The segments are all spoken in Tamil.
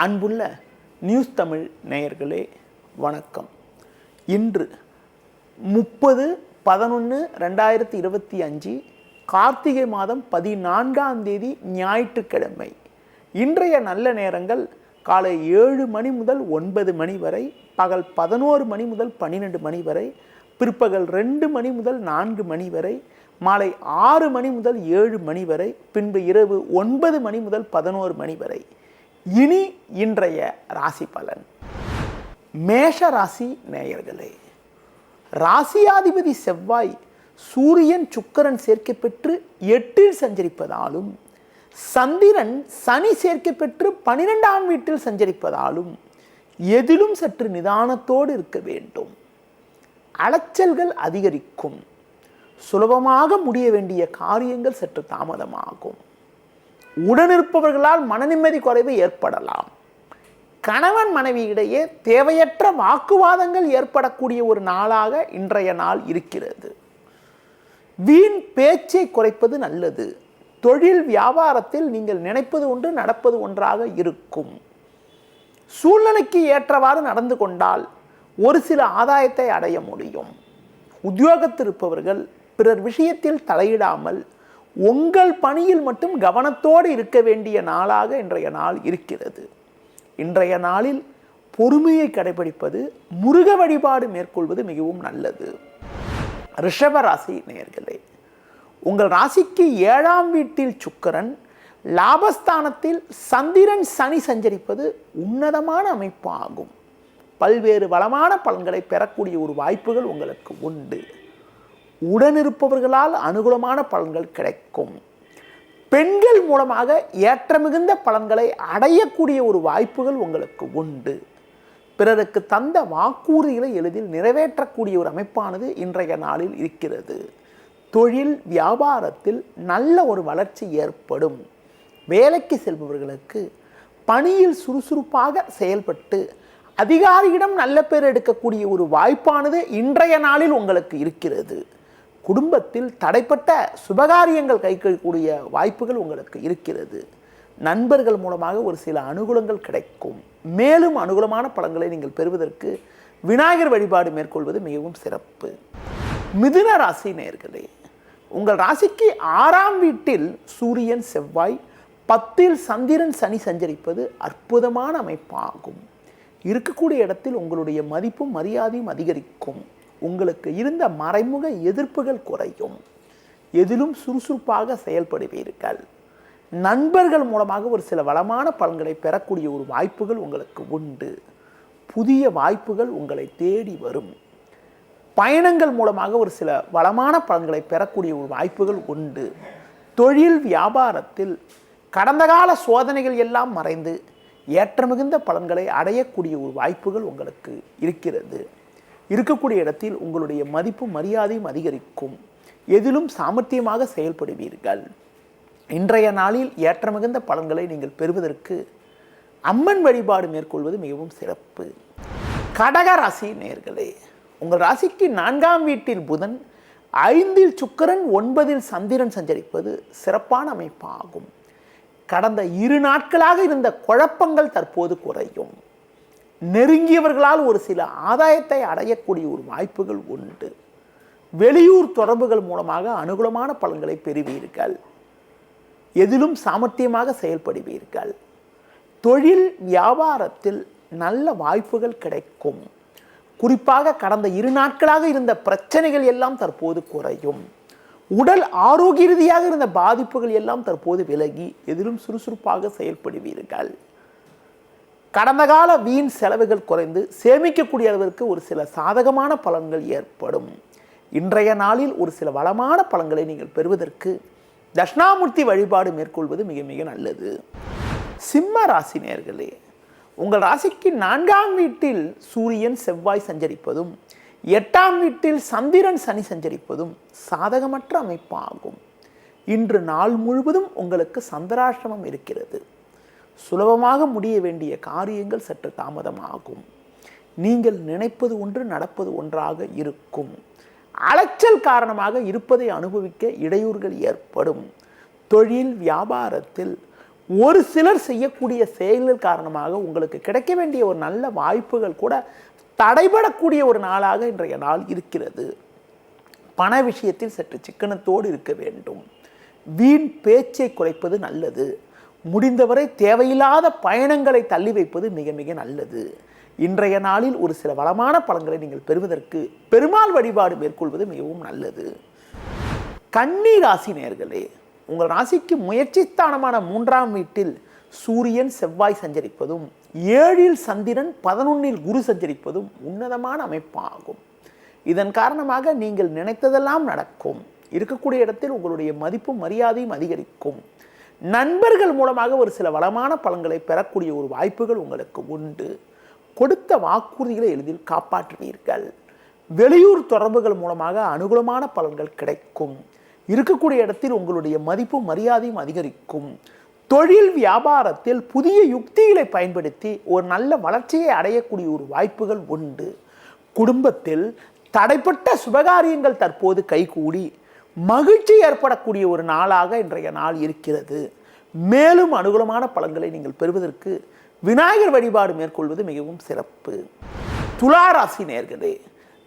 அன்புள்ள நியூஸ் தமிழ் நேயர்களே வணக்கம். இன்று 30/11/2025 கார்த்திகை மாதம் 14ஆம் தேதி ஞாயிற்றுக்கிழமை. இன்றைய நல்ல நேரங்கள் காலை 7 மணி முதல் 9 மணி வரை, பகல் 11 மணி முதல் 12 மணி வரை, பிற்பகல் 2 மணி முதல் 4 மணி வரை, மாலை 6 மணி முதல் 7 மணி வரை, பின்பு இரவு 9 மணி முதல் 11 மணி வரை. இனி இன்றைய ராசி பலன். மேஷ ராசி நேயர்களே, ராசியாதிபதி செவ்வாய் சூரியன் சுக்கிரன் சேர்க்கை பெற்று 8இல் சஞ்சரிப்பதாலும், சந்திரன் சனி சேர்க்கை பெற்று 12ஆம் வீட்டில் சஞ்சரிப்பதாலும் எதிலும் சற்று நிதானத்தோடு இருக்க வேண்டும். அலைச்சல்கள் அதிகரிக்கும். சுலபமாக முடிய வேண்டிய காரியங்கள் சற்று தாமதமாகும். உடனிருப்பவர்களால் மனநிம்மதி குறைவு ஏற்படலாம். கணவன் மனைவியிடையே தேவையற்ற வாக்குவாதங்கள் ஏற்படக்கூடிய ஒரு நாளாக இன்றைய நாள் இருக்கிறது. வீண் பேச்சை குறைப்பது நல்லது. தொழில் வியாபாரத்தில் நீங்கள் நினைப்பது ஒன்று நடப்பது ஒன்றாக இருக்கும். சூழ்நிலைக்கு ஏற்றவாறு நடந்து கொண்டால் ஒரு சில ஆதாயத்தை அடைய முடியும். உத்தியோகத்தில் இருப்பவர்கள் பிறர் விஷயத்தில் தலையிடாமல் உங்கள் பணியில் மட்டும் கவனத்தோடு இருக்க வேண்டிய நாளாக இன்றைய நாள் இருக்கிறது. இன்றைய நாளில் பொறுமையை கடைபிடிப்பது, முருக வழிபாடு மேற்கொள்வது மிகவும் நல்லது. ரிஷப ராசி நேயர்களே, உங்கள் ராசிக்கு 7ஆம் வீட்டில் சுக்கிரன், லாபஸ்தானத்தில் சந்திரன் சனி சஞ்சரிப்பது உன்னதமான அமைப்பு ஆகும். பல்வேறு வளமான பலன்களை பெறக்கூடிய ஒரு வாய்ப்புகள் உங்களுக்கு உண்டு. உடனிருப்பவர்களால் அனுகூலமான பலன்கள் கிடைக்கும். பெண்கள் மூலமாக ஏற்றமிகுந்த பலன்களை அடையக்கூடிய ஒரு வாய்ப்புகள் உங்களுக்கு உண்டு. பிறருக்கு தந்த வாக்குறுதிகளை எளிதில் நிறைவேற்றக்கூடிய ஒரு அமைப்பானது இன்றைய நாளில் இருக்கிறது. தொழில் வியாபாரத்தில் நல்ல ஒரு வளர்ச்சி ஏற்படும். வேலைக்கு செல்பவர்களுக்கு பணியில் சுறுசுறுப்பாக செயல்பட்டு அதிகாரியிடம் நல்ல பேர் எடுக்கக்கூடிய ஒரு வாய்ப்பானது இன்றைய நாளில் உங்களுக்கு இருக்கிறது. குடும்பத்தில் தடைப்பட்ட சுபகாரியங்கள் கைகூடக்கூடிய வாய்ப்புகள் உங்களுக்கு இருக்கிறது. நண்பர்கள் மூலமாக ஒரு சில அனுகூலங்கள் கிடைக்கும். மேலும் அனுகூலமான பலன்களை நீங்கள் பெறுவதற்கு விநாயகர் வழிபாடு மேற்கொள்வது மிகவும் சிறப்பு. மிதுன ராசி நேயர்களே, உங்கள் ராசிக்கு 6ஆம் வீட்டில் சூரியன் செவ்வாய், 10இல் சந்திரன் சனி சஞ்சரிப்பது அற்புதமான அமைப்பாகும். இருக்கக்கூடிய இடத்தில் உங்களுடைய மதிப்பும் மரியாதையும் அதிகரிக்கும். உங்களுக்கு இருந்த மறைமுக எதிர்ப்புகள் குறையும். எதிலும் சுறுசுறுப்பாக செயல்படுவீர்கள். நண்பர்கள் மூலமாக ஒரு சில வளமான பலன்களை பெறக்கூடிய ஒரு வாய்ப்புகள் உங்களுக்கு உண்டு. புதிய வாய்ப்புகள் உங்களை தேடி வரும். பயணங்கள் மூலமாக ஒரு சில வளமான பலன்களை பெறக்கூடிய ஒரு வாய்ப்புகள் உண்டு. தொழில் வியாபாரத்தில் கடந்த கால சோதனைகள் எல்லாம் மறைந்து ஏற்றமிகுந்த பலன்களை அடையக்கூடிய ஒரு வாய்ப்புகள் உங்களுக்கு இருக்கிறது. இருக்கக்கூடிய இடத்தில் உங்களுடைய மதிப்பும் மரியாதையும் அதிகரிக்கும். எதிலும் சாமர்த்தியமாக செயல்படுவீர்கள். இன்றைய நாளில் ஏற்றமிகுந்த பலன்களை நீங்கள் பெறுவதற்கு அம்மன் வழிபாடு மேற்கொள்வது மிகவும் சிறப்பு. கடக ராசி நேயர்களே, உங்கள் ராசிக்கு 4ஆம் வீட்டில் புதன், 5இல் சுக்கிரன், 9இல் சந்திரன் சஞ்சரிப்பது சிறப்பான அமைப்பாகும். கடந்த 2 நாட்களாக இருந்த குழப்பங்கள் தற்போது குறையும். நெருங்கியவர்களால் ஒரு சில ஆதாயத்தை அடையக்கூடிய ஒரு வாய்ப்புகள் உண்டு. வெளியூர் தொடர்புகள் மூலமாக அனுகூலமான பலன்களை பெறுவீர்கள். எதிலும் சாமர்த்தியமாக செயல்படுவீர்கள். தொழில் வியாபாரத்தில் நல்ல வாய்ப்புகள் கிடைக்கும். குறிப்பாக கடந்த 2 நாட்களாக இருந்த பிரச்சனைகள் எல்லாம் தற்போது குறையும். உடல் ஆரோக்கிய ரீதியாக இருந்த பாதிப்புகள் எல்லாம் தற்போது விலகி எதிலும் சுறுசுறுப்பாக செயல்படுவீர்கள். கடந்த கால வீண் செலவுகள் குறைந்து சேமிக்கக்கூடிய அளவிற்கு ஒரு சில சாதகமான பலன்கள் ஏற்படும். இன்றைய நாளில் ஒரு சில வளமான பலன்களை நீங்கள் பெறுவதற்கு தட்சிணாமூர்த்தி வழிபாடு மேற்கொள்வது மிக மிக நல்லது. சிம்ம ராசி நேயர்களே, உங்கள் ராசிக்கு 4ஆம் வீட்டில் சூரியன் செவ்வாய் சஞ்சரிப்பதும், 8ஆம் வீட்டில் சந்திரன் சனி சஞ்சரிப்பதும் சாதகமற்ற அமைப்பாகும். இன்று நாள் முழுவதும் உங்களுக்கு சந்திராஷ்டமம் இருக்கிறது. சுலபமாக முடிய வேண்டிய காரியங்கள் சற்று தாமதமாகும். நீங்கள் நினைப்பது ஒன்று நடப்பது ஒன்றாக இருக்கும். அலைச்சல் காரணமாக இருப்பதை அனுபவிக்க இடையூறுகள் ஏற்படும். தொழில் வியாபாரத்தில் ஒரு சிலர் செய்யக்கூடிய செயல்கள் காரணமாக உங்களுக்கு கிடைக்க வேண்டிய ஒரு நல்ல வாய்ப்புகள் கூட தடைபடக்கூடிய ஒரு நாளாக இன்றைய நாள் இருக்கிறது. பண விஷயத்தில் சற்று சிக்கனத்தோடு இருக்க வேண்டும். வீண் பேச்சை குறைப்பது நல்லது. முடிந்தவரை தேவையில்லாத பயணங்களை தள்ளி வைப்பது மிக மிக நல்லது. இன்றைய நாளில் ஒரு சில வளமான பலன்களை நீங்கள் பெறுவதற்கு பெருமாள் வழிபாடு மேற்கொள்வது மிகவும் நல்லது. கன்னி ராசி நேயர்களே, உங்கள் ராசிக்கு முயற்சி ஸ்தானமான 3ஆம் வீட்டில் சூரியன் செவ்வாய் சஞ்சரிப்பதும் 7இல் சந்திரன் 11இல் குரு சஞ்சரிப்பதும் உன்னதமான அமைப்பாகும். இதன் காரணமாக நீங்கள் நினைத்ததெல்லாம் நடக்கும். இருக்கக்கூடிய இடத்தில் உங்களுடைய மதிப்பும் மரியாதையும் அதிகரிக்கும். நண்பர்கள் மூலமாக ஒரு சில வளமான பலன்களை பெறக்கூடிய ஒரு வாய்ப்புகள் உங்களுக்கு உண்டு. கொடுத்த வாக்குறுதிகளை எளிதில் காப்பாற்றுவீர்கள். வெளியூர் தொடர்புகள் மூலமாக அனுகூலமான பலன்கள் கிடைக்கும். இருக்கக்கூடிய இடத்தில் உங்களுடைய மதிப்பும் மரியாதையும் அதிகரிக்கும். தொழில் வியாபாரத்தில் புதிய யுக்திகளை பயன்படுத்தி ஒரு நல்ல வளர்ச்சியை அடையக்கூடிய ஒரு வாய்ப்புகள் உண்டு. குடும்பத்தில் தடைப்பட்ட சுபகாரியங்கள் தற்போது கைகூடி மகிழ்ச்சி ஏற்படக்கூடிய ஒரு நாளாக இன்றைய நாள் இருக்கிறது. மேலும் அனுகூலமான பலன்களை நீங்கள் பெறுவதற்கு விநாயகர் வழிபாடு மேற்கொள்வது மிகவும் சிறப்பு. துலா ராசி நேயர்களே,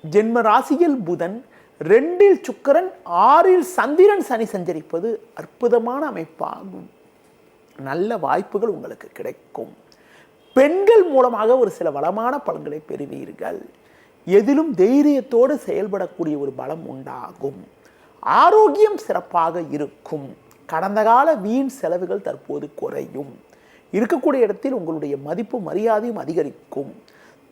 ஜென்ம ராசியில் புதன், 2இல் சுக்கிரன், 6இல் சந்திரன் சனி சஞ்சரிப்பது அற்புதமான அமைப்பாகும். நல்ல வாய்ப்புகள் உங்களுக்கு கிடைக்கும். பெண்கள் மூலமாக ஒரு சில வளமான பலன்களை பெறுவீர்கள். எதிலும் தைரியத்தோடு செயல்படக்கூடிய ஒரு பலம் உண்டாகும். ஆரோக்கியம் சிறப்பாக இருக்கும். கடந்த கால வீண் செலவுகள் தற்போது குறையும். இருக்கக்கூடிய இடத்தில் உங்களுடைய மதிப்பு மரியாதையும் அதிகரிக்கும்.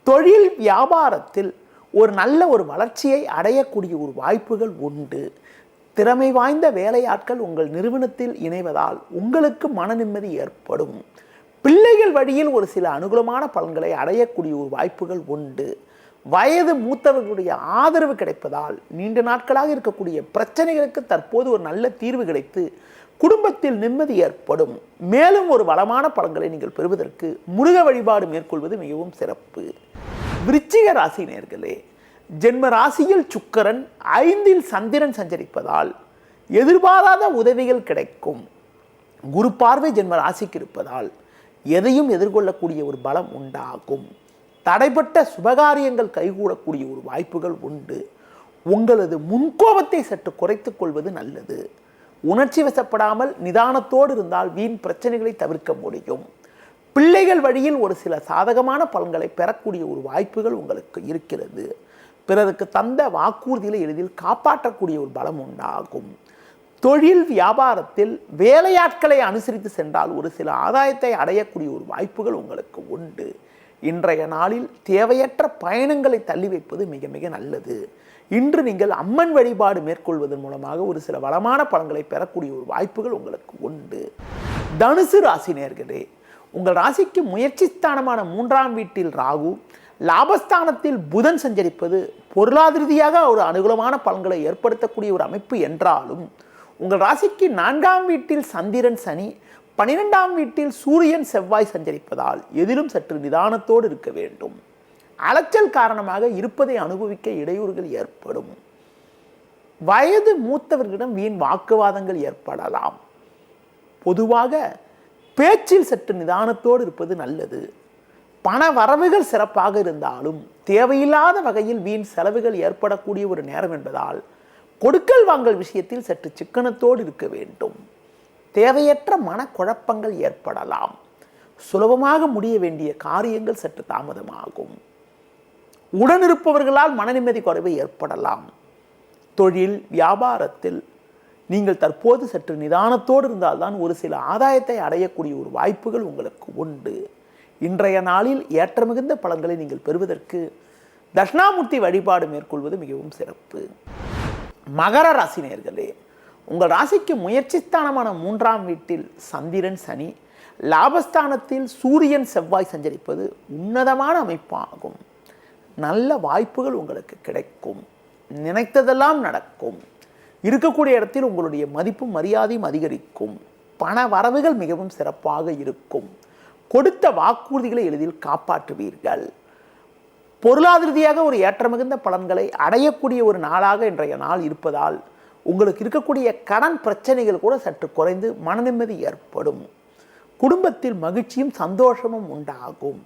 தொழில் வியாபாரத்தில் ஒரு நல்ல ஒரு வளர்ச்சியை அடையக்கூடிய ஒரு வாய்ப்புகள் உண்டு. திறமை வாய்ந்த வேலையாட்கள் உங்கள் நிறுவனத்தில் இணைவதால் உங்களுக்கு மன நிம்மதி ஏற்படும். பிள்ளைகள் வழியில் ஒரு சில அனுகூலமான பலன்களை அடையக்கூடிய ஒரு வாய்ப்புகள் உண்டு. வயது மூத்தவர்களுடைய ஆதரவு கிடைப்பதால் நீண்ட நாட்களாக இருக்கக்கூடிய பிரச்சனைகளுக்கு தற்போது ஒரு நல்ல தீர்வு கிடைத்து குடும்பத்தில் நிம்மதி ஏற்படும். மேலும் ஒரு வளமான பலன்களை நீங்கள் பெறுவதற்கு முருக வழிபாடு மேற்கொள்வது மிகவும் சிறப்பு. விருச்சிக ராசி நேயர்களே, ஜென்ம ராசியில் சுக்கிரன், 5இல் சந்திரன் சஞ்சரிப்பதால் எதிர்பாராத உதவிகள் கிடைக்கும். குரு பார்வை ஜென்ம ராசிக்கு இருப்பதால் எதையும் எதிர்கொள்ளக்கூடிய ஒரு பலம் உண்டாகும். தடைப்பட்ட சுபகாரியங்கள் கைகூடக்கூடிய ஒரு வாய்ப்புகள் உண்டு. உங்களது முன்கோபத்தை சற்று குறைத்துக் கொள்வது நல்லது. உணர்ச்சி வசப்படாமல் நிதானத்தோடு இருந்தால் வீண் பிரச்சனைகளை தவிர்க்க முடியும். பிள்ளைகள் வழியில் ஒரு சில சாதகமான பலன்களை பெறக்கூடிய ஒரு வாய்ப்புகள் உங்களுக்கு இருக்கிறது. பிறருக்கு தந்த வாக்குறுதிகளை எளிதில் காப்பாற்றக்கூடிய ஒரு பலம் உண்டாகும். தொழில் வியாபாரத்தில் வேலையாட்களை அனுசரித்து சென்றால் ஒரு சில ஆதாயத்தை அடையக்கூடிய ஒரு வாய்ப்புகள் உங்களுக்கு உண்டு. இன்றைய நாளில் தேவையற்ற பயணங்களை தள்ளி வைப்பது மிக மிக நல்லது. இன்று நீங்கள் அம்மன் வழிபாடு மேற்கொள்வதன் மூலமாக ஒரு சில வளமான பலன்களை பெறக்கூடிய ஒரு வாய்ப்புகள் உங்களுக்கு உண்டு. தனுசு ராசி நேயர்களே, உங்கள் ராசிக்கு முயற்சி ஸ்தானமான 3ஆம் வீட்டில் ராகு, லாபஸ்தானத்தில் புதன் சஞ்சரிப்பது பொருளாதார ரீதியாக ஒரு அனுகூலமான பலன்களை ஏற்படுத்தக்கூடிய ஒரு அமைப்பு என்றாலும் உங்கள் ராசிக்கு 4ஆம் வீட்டில் சந்திரன் சனி, 12ஆம் வீட்டில் சூரியன் செவ்வாய் சஞ்சரிப்பதால் எதிலும் சற்று நிதானத்தோடு இருக்க வேண்டும். அலைச்சல் காரணமாக இருப்பதை அனுபவிக்க இடையூறுகள் ஏற்படும். வயது மூத்தவர்களிடம் வீண் வாக்குவாதங்கள் ஏற்படலாம். பொதுவாக பேச்சில் சற்று நிதானத்தோடு இருப்பது நல்லது. பண வரவுகள் சிறப்பாக இருந்தாலும் தேவையில்லாத வகையில் வீண் செலவுகள் ஏற்படக்கூடிய ஒரு நேரம் என்பதால் கொடுக்கல் வாங்கல் விஷயத்தில் சற்று சிக்கனத்தோடு இருக்க வேண்டும். தேவையற்ற மனக்குழப்பங்கள் ஏற்படலாம். சுலபமாக முடிய வேண்டிய காரியங்கள் சற்று தாமதமாகும். உடனிருப்பவர்களால் மனநிம்மதி குறைவு ஏற்படலாம். தொழில் வியாபாரத்தில் நீங்கள் தற்போது சற்று நிதானத்தோடு இருந்தால்தான் ஒரு சில ஆதாயத்தை அடையக்கூடிய ஒரு வாய்ப்புகள் உங்களுக்கு உண்டு. இன்றைய நாளில் ஏற்ற மிகுந்த பலன்களை நீங்கள் பெறுவதற்கு தட்சிணாமூர்த்தி வழிபாடு மேற்கொள்வது மிகவும் சிறப்பு. மகர ராசி நேயர்களே, உங்கள் ராசிக்கு முயற்சி ஸ்தானமான 3ஆம் வீட்டில் சந்திரன் சனி, லாபஸ்தானத்தில் சூரியன் செவ்வாய் சஞ்சரிப்பது உன்னதமான அமைப்பாகும். நல்ல வாய்ப்புகள் உங்களுக்கு கிடைக்கும். நினைத்ததெல்லாம் நடக்கும். இருக்கக்கூடிய இடத்தில் உங்களுடைய மதிப்பும் மரியாதையும் அதிகரிக்கும். பண வரவுகள் மிகவும் சிறப்பாக இருக்கும். கொடுத்த வாக்குறுதிகளை எளிதில் காப்பாற்றுவீர்கள். பொருளாதார ரீதியாக ஒரு ஏற்ற மிகுந்த பலன்களை அடையக்கூடிய ஒரு நாளாக இன்றைய நாள் இருப்பதால் உங்களுக்கு இருக்கக்கூடிய கடன் பிரச்சனைகள் கூட சற்று குறைந்து மன நிம்மதி ஏற்படும். குடும்பத்தில் மகிழ்ச்சியும் சந்தோஷமும் உண்டாகும்.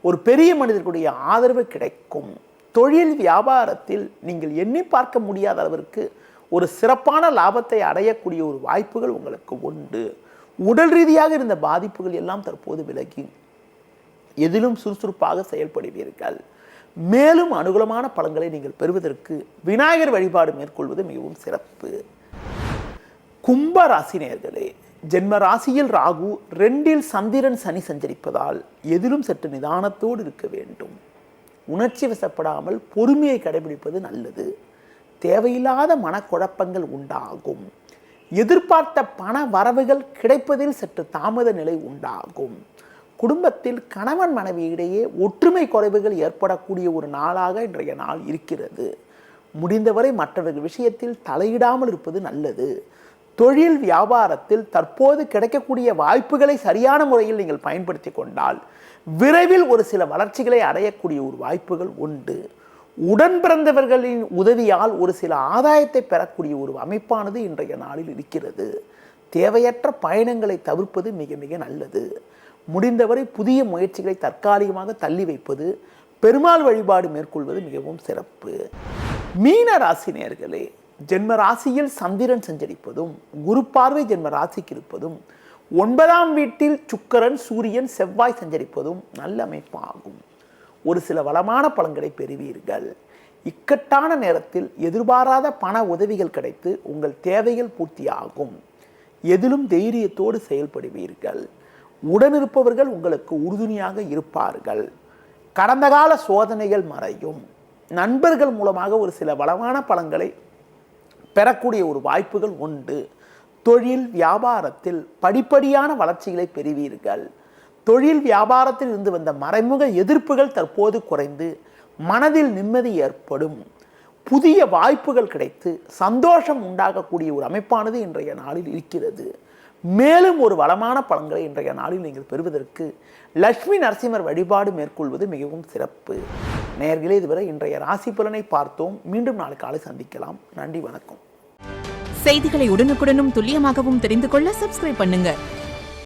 ஒரு பெரிய மனிதர்களுடைய ஆதரவு கிடைக்கும். தொழில் வியாபாரத்தில் நீங்கள் எண்ணி பார்க்க முடியாத அளவிற்கு ஒரு சிறப்பான லாபத்தை அடையக்கூடிய ஒரு வாய்ப்புகள் உங்களுக்கு உண்டு. உடல் ரீதியாக இருந்த பாதிப்புகள் எல்லாம் தற்போது விலகி எதிலும் சுறுசுறுப்பாக செயல்படுவீர்கள். மேலும் அனுகூலமான பலன்களை நீங்கள் பெறுவதற்கு விநாயகர் வழிபாடு மேற்கொள்வது மிகவும் சிறப்பு. கும்ப ராசி நேயர்களே, ஜென்ம ராசியில் ராகு, 2ல் சந்திரன் சனி சஞ்சரிப்பதால் எதிலும் சற்று நிதானத்தோடு இருக்க வேண்டும். உணர்ச்சி வசப்படாமல் பொறுமையை கடைபிடிப்பது நல்லது. தேவையில்லாத மனக்குழப்பங்கள் உண்டாகும். எதிர்பார்த்த பண வரவுகள் கிடைப்பதில் சற்று தாமத நிலை உண்டாகும். குடும்பத்தில் கணவன் மனைவி இடையே ஒற்றுமை குறைவுகள் ஏற்படக்கூடிய ஒரு நாளாக இன்றைய நாள் இருக்கிறது. முடிந்தவரை மற்றவர்கள் விஷயத்தில் தலையிடாமல் இருப்பது நல்லது. தொழில் வியாபாரத்தில் தற்போது கிடைக்கக்கூடிய வாய்ப்புகளை சரியான முறையில் நீங்கள் பயன்படுத்தி கொண்டால் விரைவில் ஒரு சில வளர்ச்சிகளை அடையக்கூடிய ஒரு வாய்ப்புகள் உண்டு. உடன் பிறந்தவர்களின் உதவியால் ஒரு சில ஆதாயத்தை பெறக்கூடிய ஒரு அமைப்பானது இன்றைய நாளில் இருக்கிறது. தேவையற்ற பயணங்களை தவிர்ப்பது மிக மிக நல்லது. முடிந்தவரை புதிய முயற்சிகளை தற்காலிகமாக தள்ளி வைப்பது, பெருமாள் வழிபாடு மேற்கொள்வது மிகவும் சிறப்பு. மீன ராசி நேயர்களே, ஜென்ம ராசியில் சந்திரன் சஞ்சரிப்பதும் குரு பார்வை ஜென்ம ராசிக்கு இருப்பதும் 9ஆம் வீட்டில் சுக்கிரன் சூரியன் செவ்வாய் சஞ்சரிப்பதும் நல்ல அமைப்பாகும். ஒரு சில வளமான பலன்களை பெறுவீர்கள். இக்கட்டான நேரத்தில் எதிர்பாராத பண உதவிகள் கிடைத்து உங்கள் தேவைகள் பூர்த்தியாகும். எதிலும் தைரியத்தோடு செயல்படுவீர்கள். உடனிருப்பவர்கள் உங்களுக்கு உறுதுணையாக இருப்பார்கள். கடந்த கால சோதனைகள் மறையும். நண்பர்கள் மூலமாக ஒரு சில வளமான பலன்களை பெறக்கூடிய ஒரு வாய்ப்புகள் உண்டு. தொழில் வியாபாரத்தில் படிப்படியான வளர்ச்சிகளை பெறுவீர்கள். தொழில் வியாபாரத்தில் இருந்து வந்த மறைமுக எதிர்ப்புகள் தற்போது குறைந்து மனதில் நிம்மதி ஏற்படும். புதிய வாய்ப்புகள் கிடைத்து சந்தோஷம் உண்டாகக்கூடிய ஒரு அமைப்பானது இன்றைய நாளில் இருக்கிறது. மேலும் ஒரு வளமான பலன்களை இன்றைய நாளில் நீங்கள் பெறுவதற்கு லட்சுமி நரசிம்மர் வழிபாடு மேற்கொள்வது மிகவும் சிறப்பு. நேயர்களே, இதுவரை இன்றைய ராசி பலனை பார்த்தோம். மீண்டும் நாளை காலை சந்திக்கலாம். நன்றி, வணக்கம். செய்திகளை உடனுக்குடனும் துல்லியமாகவும் தெரிந்து கொள்ள சப்ஸ்கிரைப் பண்ணுங்க.